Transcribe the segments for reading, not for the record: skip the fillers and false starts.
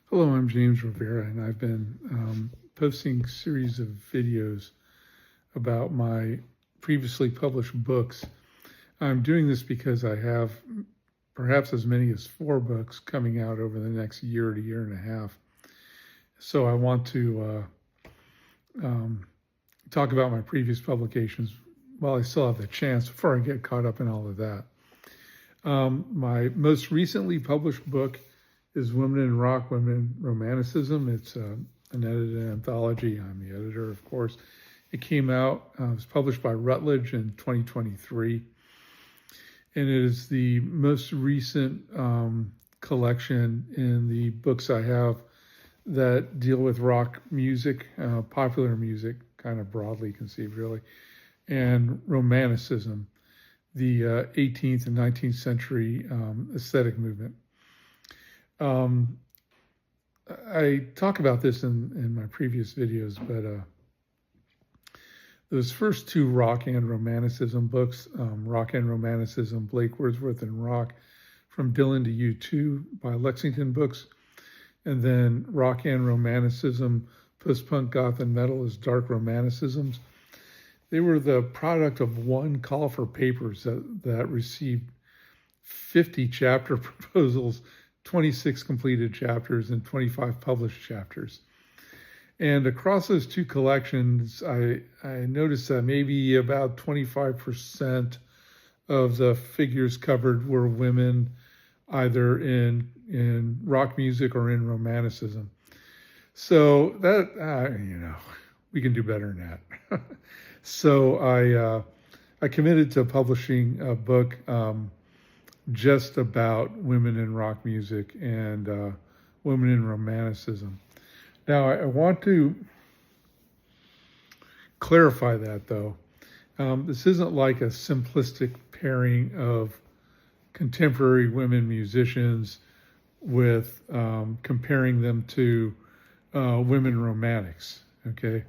Hello, I'm James Rivera, and I've been posting a series of videos about my previously published books. I'm doing this because I have perhaps as many as 4 books coming out over the next year to year and a half. So I want to talk about my previous publications while I still have the chance before I get caught up in all of that. My most recently published book is Women in Rock, Women in Romanticism. It's an edited anthology. I'm the editor, of course. It came out, it was published by Routledge in 2023. And it is the most recent collection in the books I have that deal with rock music, popular music, kind of broadly conceived, really, and Romanticism, the 18th and 19th century aesthetic movement. I talk about this in my previous videos, but those first 2 rock and romanticism books, Rock and Romanticism, Blake Wordsworth and Rock, From Dylan to U2 by Lexington Books, and then Rock and Romanticism, Post-Punk, Goth, and Metal as Dark Romanticisms. They were the product of one call for papers that received 50 chapter proposals, 26 completed chapters, and 25 published chapters. And across those 2 collections, I noticed that maybe about 25% of the figures covered were women, either in rock music or in romanticism. So that, we can do better than that. So I committed to publishing a book just about women in rock music and women in romanticism. Now, I want to clarify that, though. This isn't like a simplistic pairing of contemporary women musicians with comparing them to women romantics, okay?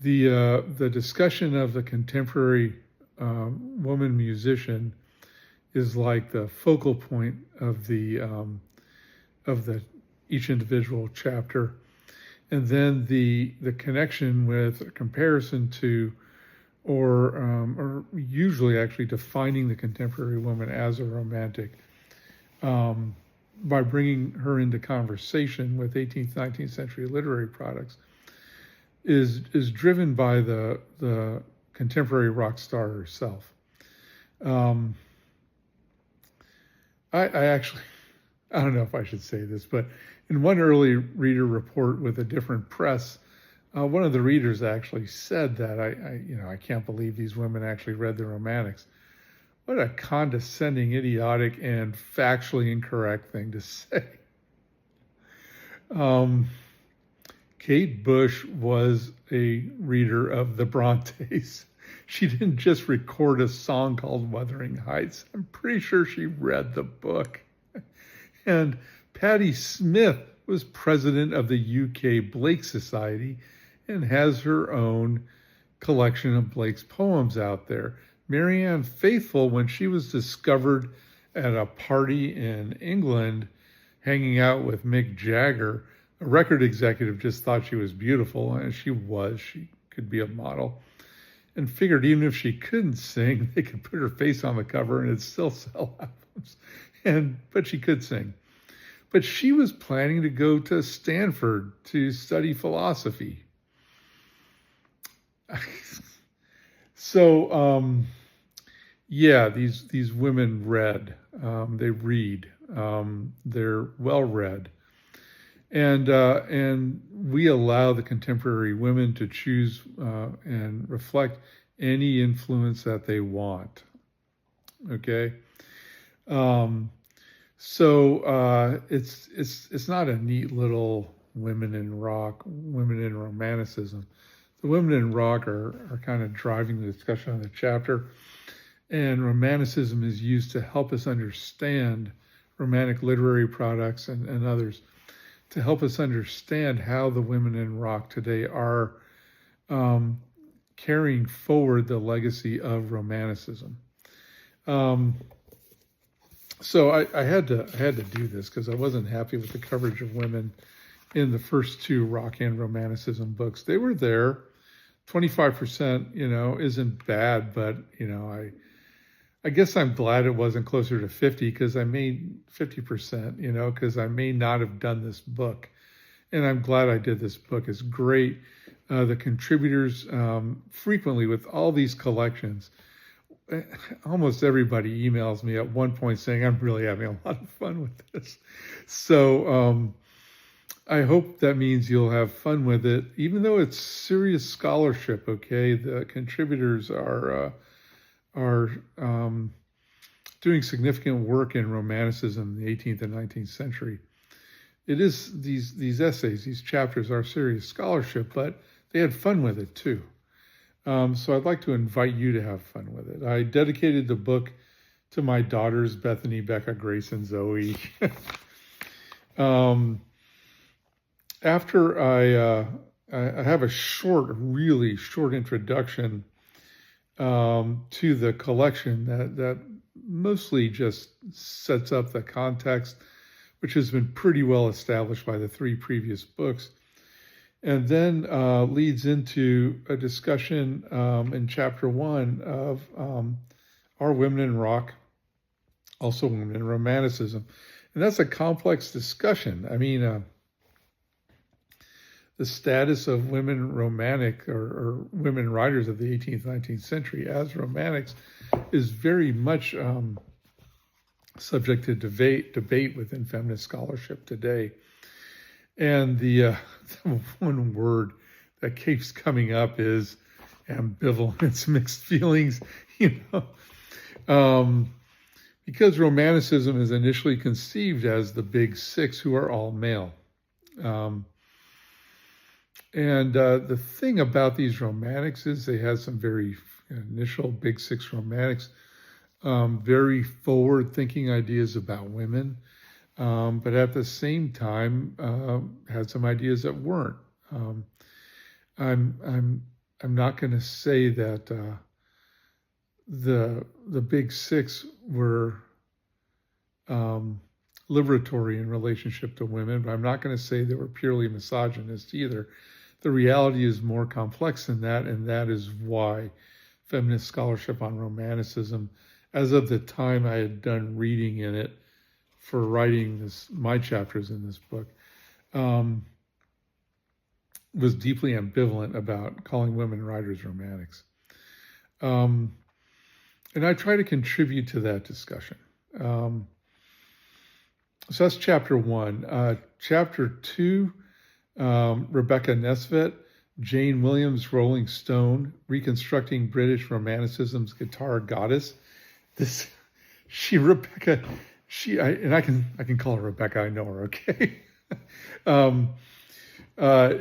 The discussion of the contemporary woman musician is like the focal point of the each individual chapter, and then the connection with a comparison to, or usually actually defining the contemporary woman as a romantic by bringing her into conversation with 18th, 19th century literary products is driven by the contemporary rock star herself. I don't know if I should say this, but in one early reader report with a different press, one of the readers actually said that I can't believe these women actually read the Romantics. What a condescending, idiotic, and factually incorrect thing to say. Kate Bush was a reader of the Brontes. She didn't just record a song called Wuthering Heights. I'm pretty sure she read the book. And Patti Smith was president of the UK Blake Society and has her own collection of Blake's poems out there. Marianne Faithfull, when she was discovered at a party in England hanging out with Mick Jagger, a record executive just thought she was beautiful, and she could be a model, and figured even if she couldn't sing, they could put her face on the cover and it'd still sell albums. But she could sing. But she was planning to go to Stanford to study philosophy. So, these women read. They read. They're well read. And we allow the contemporary women to choose and reflect any influence that they want. Okay, so it's not a neat little women in rock, women in romanticism. The women in rock are kind of driving the discussion of the chapter, and romanticism is used to help us understand romantic literary products and others, to help us understand how the women in rock today are carrying forward the legacy of Romanticism. So I had to do this because I wasn't happy with the coverage of women in the first two rock and romanticism books. They were there. 25%, isn't bad, but I guess I'm glad it wasn't closer to 50 because I made 50%, because I may not have done this book. And I'm glad I did this book. It's great. The contributors frequently with all these collections, almost everybody emails me at one point saying, I'm really having a lot of fun with this. So I hope that means you'll have fun with it, even though it's serious scholarship, okay? The contributors are doing significant work in Romanticism in the 18th and 19th century. It is these essays, these chapters are serious scholarship, but they had fun with it too. So I'd like to invite you to have fun with it. I dedicated the book to my daughters, Bethany, Becca, Grace, and Zoe. After I have a really short introduction to the collection that mostly just sets up the context, which has been pretty well established by the three previous books, and then leads into a discussion in chapter 1 of Are Women in Rock Also Women in Romanticism? And that's a complex discussion. I mean, the status of women romantic or women writers of the 18th, 19th century as romantics is very much subject to debate within feminist scholarship today. And the one word that keeps coming up is ambivalence, mixed feelings, because Romanticism is initially conceived as the big six who are all male. And the thing about these romantics is they had some very initial big six romantics, very forward-thinking ideas about women, but at the same time had some ideas that weren't. I'm not going to say that the big six were liberatory in relationship to women, but I'm not going to say they were purely misogynist either. The reality is more complex than that, and that is why feminist scholarship on Romanticism, as of the time I had done reading in it for writing my chapters in this book, was deeply ambivalent about calling women writers romantics. And I try to contribute to that discussion. So that's chapter 1. Chapter 2, Rebecca Nesbitt, Jane Williams, Rolling Stone, Reconstructing British Romanticism's Guitar Goddess. I can call her Rebecca. I know her, okay.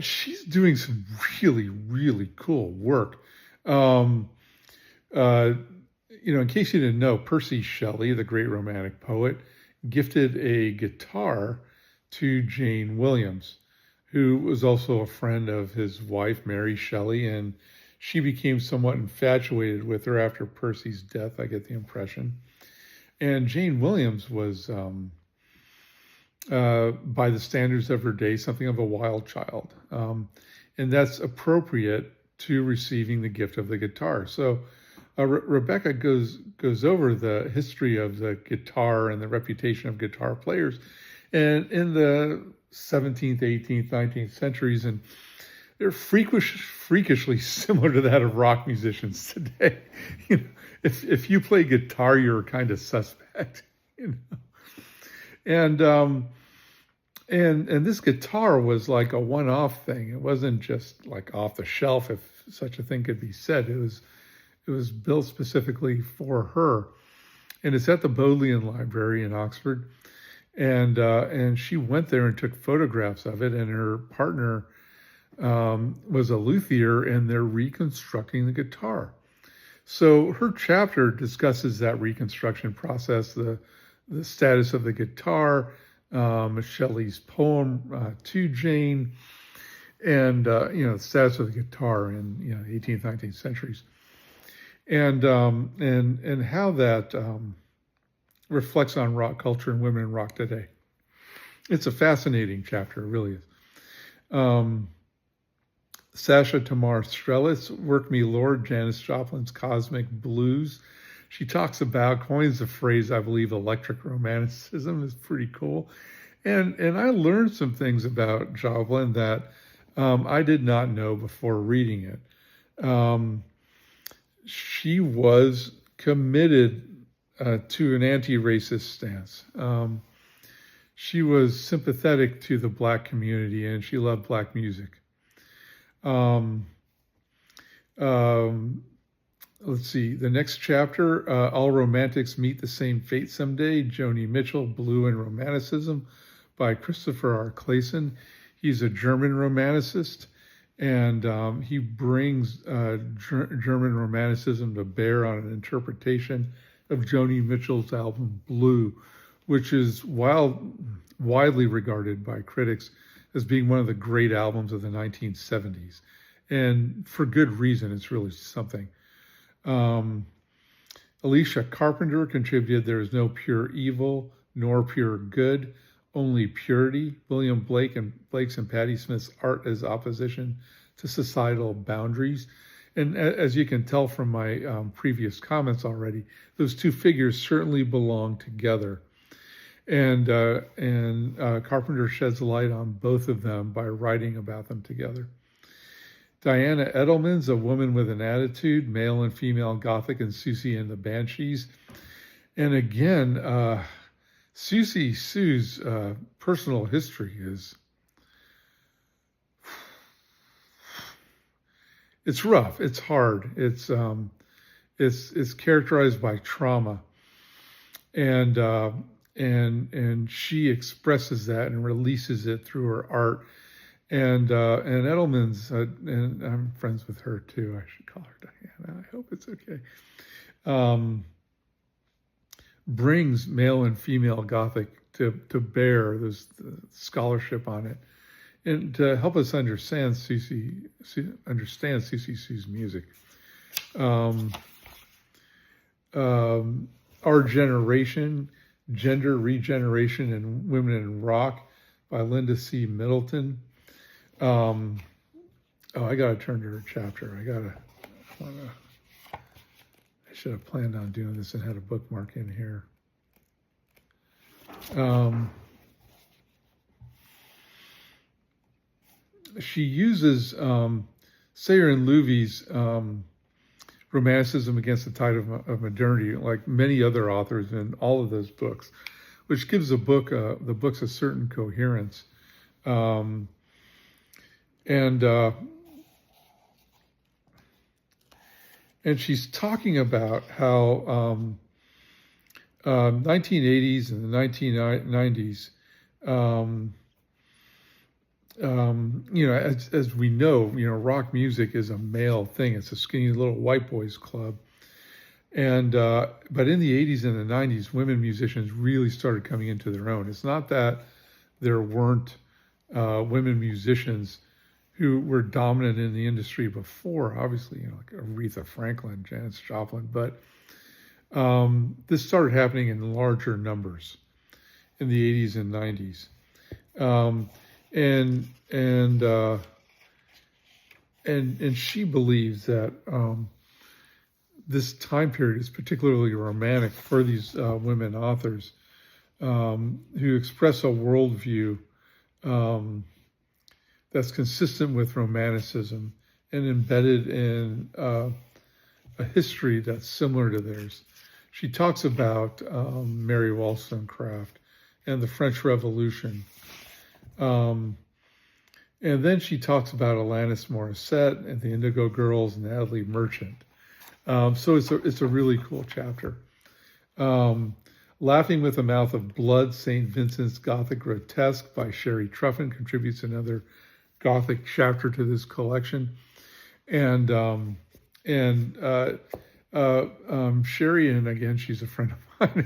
She's doing some really, really cool work. In case you didn't know, Percy Shelley, the great Romantic poet, gifted a guitar to Jane Williams, who was also a friend of his wife, Mary Shelley, and she became somewhat infatuated with her after Percy's death, I get the impression. And Jane Williams was, by the standards of her day, something of a wild child. And that's appropriate to receiving the gift of the guitar. So Rebecca goes over the history of the guitar and the reputation of guitar players. And in the 17th, 18th, 19th centuries, and they're freakishly similar to that of rock musicians today. If you play guitar, you're kind of suspect. And this guitar was like a one-off thing. It wasn't just like off the shelf, if such a thing could be said. It was built specifically for her, and it's at the Bodleian Library in Oxford. And she went there and took photographs of it, and her partner was a luthier, and they're reconstructing the guitar. So her chapter discusses that reconstruction process, the status of the guitar, Shelley's poem to Jane, and the status of the guitar in 18th, 19th centuries, and how that reflects on rock culture and women in rock today. It's a fascinating chapter, it really is. Sasha Tamar Strelitz, Work Me Lord, Janis Joplin's Cosmic Blues. She talks about, coins the phrase, I believe, electric romanticism is pretty cool. And I learned some things about Joplin that I did not know before reading it. She was committed to an anti-racist stance. She was sympathetic to the Black community, and she loved Black music. Let's see, the next chapter, All Romantics Meet the Same Fate Someday, Joni Mitchell, Blue and Romanticism by Christopher R. Clayson. He's a German romanticist, and he brings German romanticism to bear on an interpretation of Joni Mitchell's album Blue, which is widely regarded by critics as being one of the great albums of the 1970s. And for good reason, it's really something. Alicia Carpenter contributed There is No Pure Evil, Nor Pure Good, Only Purity, William Blake's and Patti Smith's Art as Opposition to Societal Boundaries. And as you can tell from my previous comments already, those two figures certainly belong together. And Carpenter sheds light on both of them by writing about them together. Diana Edelman's A Woman with an Attitude, Male and Female Gothic, and Susie and the Banshees. And again, Susie Sue's personal history it's rough, it's hard, it's characterized by trauma, and she expresses that and releases it through her art. And Edelman's, and I'm friends with her too. I should call her Diana. I hope it's okay. Brings male and female Gothic to bear. There's the scholarship on it, and to help us understand Susie Sue's music. Our Generation, Gender Regeneration and Women in Rock by Linda C. Middleton. I gotta turn to her chapter. I should have planned on doing this and had a bookmark in here. She uses Sayer and Louvie's Romanticism Against the Tide of Modernity, like many other authors in all of those books, which gives the books a certain coherence. And she's talking about how 1980s and the 1990s, as we know, rock music is a male thing. It's a skinny little white boys club. And but in the 80s and the 90s, women musicians really started coming into their own. It's not that there weren't women musicians who were dominant in the industry before, obviously, like Aretha Franklin, Janis Joplin, but this started happening in larger numbers in the 80s and 90s. And she believes that this time period is particularly romantic for these women authors who express a worldview that's consistent with Romanticism and embedded in a history that's similar to theirs. She talks about Mary Wollstonecraft and the French Revolution. And then she talks about Alanis Morissette and the Indigo Girls and Natalie Merchant. So it's a really cool chapter. Laughing with a Mouth of Blood, St. Vincent's Gothic Grotesque by Sherry Truffin contributes another Gothic chapter to this collection. And Sherry, and again, she's a friend of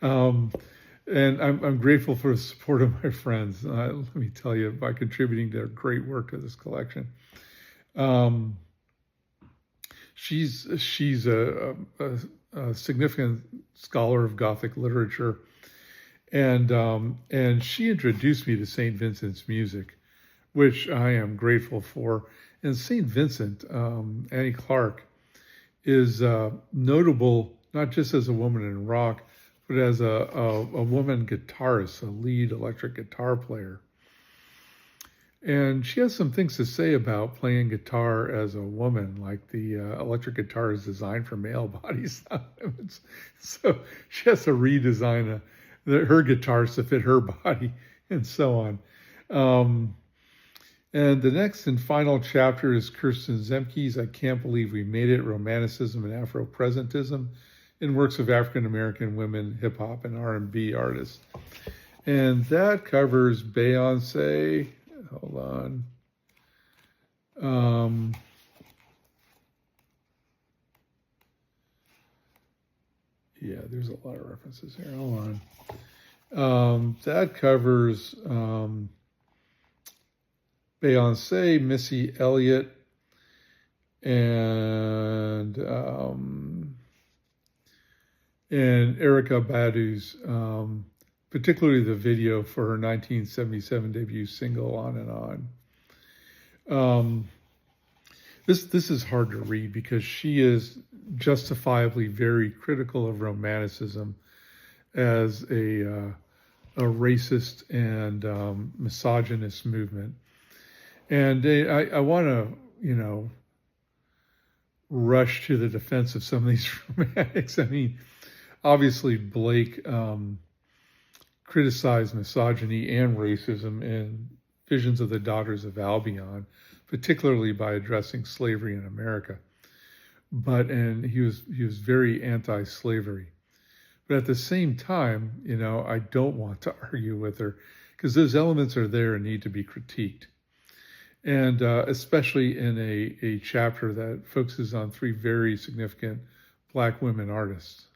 mine. And I'm grateful for the support of my friends. Let me tell you, by contributing their great work to this collection. She's a a significant scholar of Gothic literature, and she introduced me to St. Vincent's music, which I am grateful for. And St. Vincent, Annie Clark, is notable not just as a woman in rock, but as a woman guitarist, a lead electric guitar player. And she has some things to say about playing guitar as a woman, like the electric guitar is designed for male bodies. So she has to redesign her guitars to fit her body and so on. And the next and final chapter is Kirsten Zemke's I Can't Believe We Made It, Romanticism and Afro-Presentism in Works of African-American Women, Hip-Hop, and R&B Artists. And that covers Beyonce. Hold on. Yeah, there's a lot of references here. Hold on. That covers Beyonce, Missy Elliott, and Erykah Badu's, particularly the video for her 1977 debut single, On and On. This is hard to read because she is justifiably very critical of Romanticism as a racist and misogynist movement. And I want to, rush to the defense of some of these romantics. I mean, obviously Blake criticized misogyny and racism in Visions of the Daughters of Albion, particularly by addressing slavery in America. And he was very anti-slavery. But at the same time, I don't want to argue with her because those elements are there and need to be critiqued. And especially in a chapter that focuses on 3 very significant Black women artists.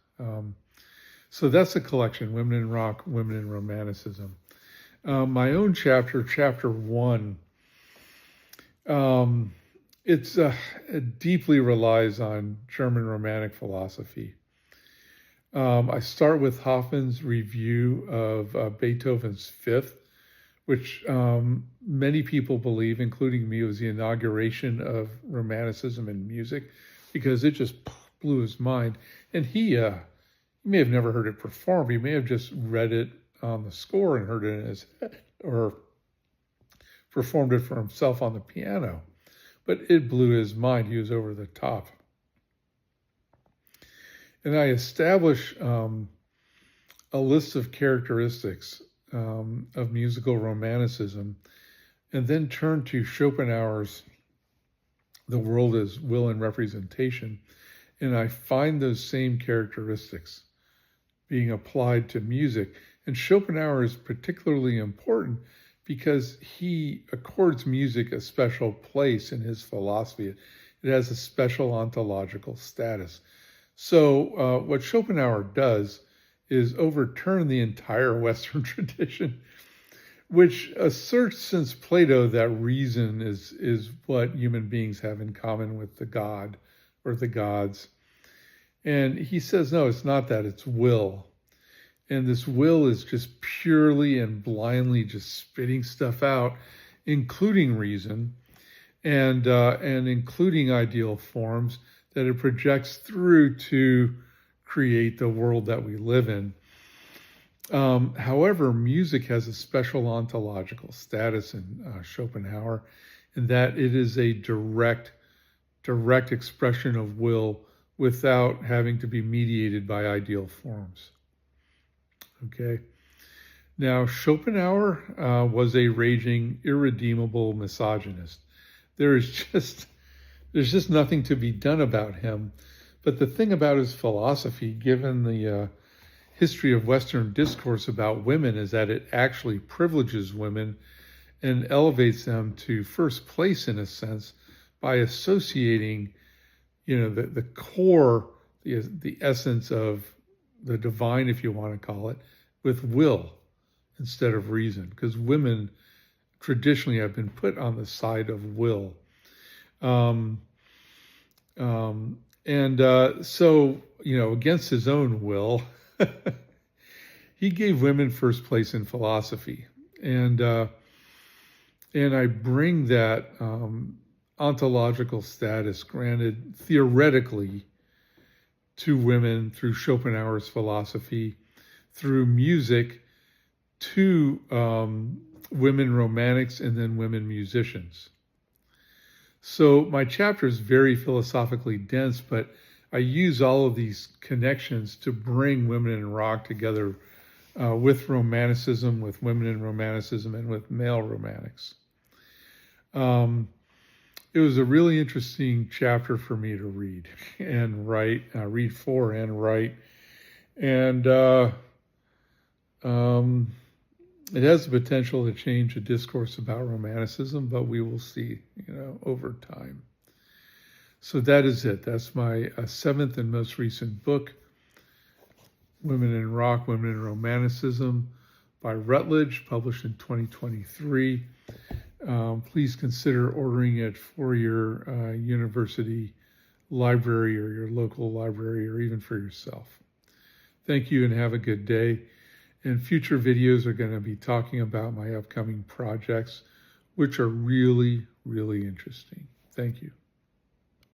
So that's a collection, Women in Rock, Women in Romanticism. My own chapter, chapter 1, it deeply relies on German Romantic philosophy. I start with Hoffmann's review of Beethoven's Fifth, which many people believe, including me, was the inauguration of Romanticism in music, because it just blew his mind. And he may have never heard it performed. He may have just read it on the score and heard it in his head, or performed it for himself on the piano. But it blew his mind. He was over the top. And I establish a list of characteristics of musical romanticism, and then turn to Schopenhauer's The World as Will and Representation, and I find those same characteristics being applied to music. And Schopenhauer is particularly important because he accords music a special place in his philosophy. It has a special ontological status. So what Schopenhauer does is overturn the entire Western tradition, which asserts since Plato that reason is what human beings have in common with the God or the gods. And he says, no, it's not that, it's will. And this will is just purely and blindly just spitting stuff out, including reason and including ideal forms that it projects through to create the world that we live in. However, music has a special ontological status in Schopenhauer, in that it is a direct expression of will without having to be mediated by ideal forms. Okay. Now, Schopenhauer was a raging, irredeemable misogynist. There's just nothing to be done about him. But the thing about his philosophy, given the history of Western discourse about women, is that it actually privileges women and elevates them to first place, in a sense, by associating, the core, the essence of the divine, if you want to call it, with will instead of reason, because women traditionally have been put on the side of will. And So, against his own will, he gave women first place in philosophy. And I bring that ontological status granted theoretically to women through Schopenhauer's philosophy, through music to women romantics and then women musicians. So my chapter is very philosophically dense, but I use all of these connections to bring women in rock together with Romanticism, with women in Romanticism, and with male romantics. It was a really interesting chapter for me to read and write, read for and write. And it has the potential to change the discourse about Romanticism, but we will see, over time. So that is it. That's my seventh and most recent book, Women in Rock, Women in Romanticism, by Routledge, published in 2023. Please consider ordering it for your university library or your local library or even for yourself. Thank you and have a good day. And future videos are going to be talking about my upcoming projects, which are really, really interesting. Thank you.